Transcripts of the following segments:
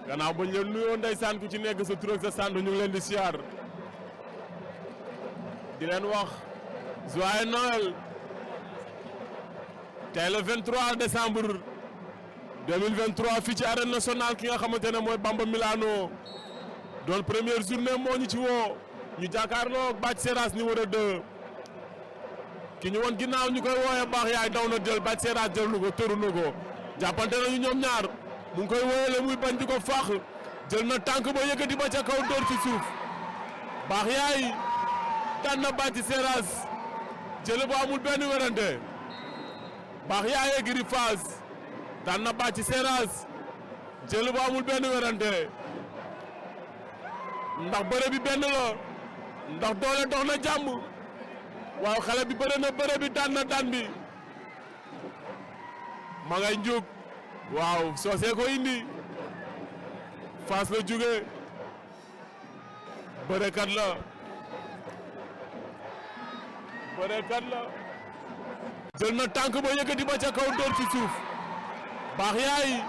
gannaaw bañ leen nuyoo ndeysaan ku ci nekk sa tur ak sa sant ñu ngi leen di siyaar di leen wax joyeux Noël tey le 23 décembre 2023 fii ci arène nationale ki nga xamante ne mooy Bamba Milano doon première journée moo ñu ci woo ñu jàkkaarloo Bathie Seras numéro 2 ki ñu woon ginnaaw ñu koy wooyee baax yaay daw na jël Bathie Seras jël na ko tëru na ko jàppante nañu ñoom ñaar mu ngi koy wooyale muy bañ di ko faax jël na tànk ba yëkkati ba ca kaw dóor ci suuf baax yaay daan na Bathie Seras jël bu amul benn werante baax yaay écurie Fass daan na Bathie Seras jël bu amul benn werante ndax bëre bi benn la ndax doole dox na jàmm waaw xale bi bëre na bëre bi daan na daan bi ma ngay njug waaw soosee ko indi Fass la jóge bërekat la jël na tànk ba yëkkati ba ca kaw dóor ci suuf baax yaay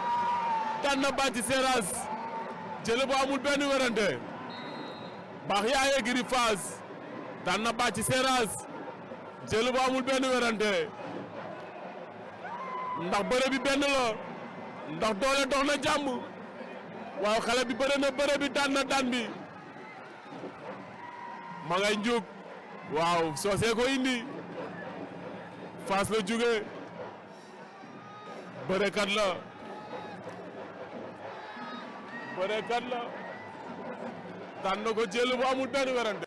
daan na Bathie Seras jël bu amul benn werante baax yaay écurie Fass daan na Bathie Seras jël bu amul benn werante ndax bëre bi benn la ndax doole dox na jàmm waaw xale bi bëre na bëre bi daan na daan bi ma ngay njug waaw soosee ko indi Fass la jóge bërekat la daan na ko jël bu amul benn werante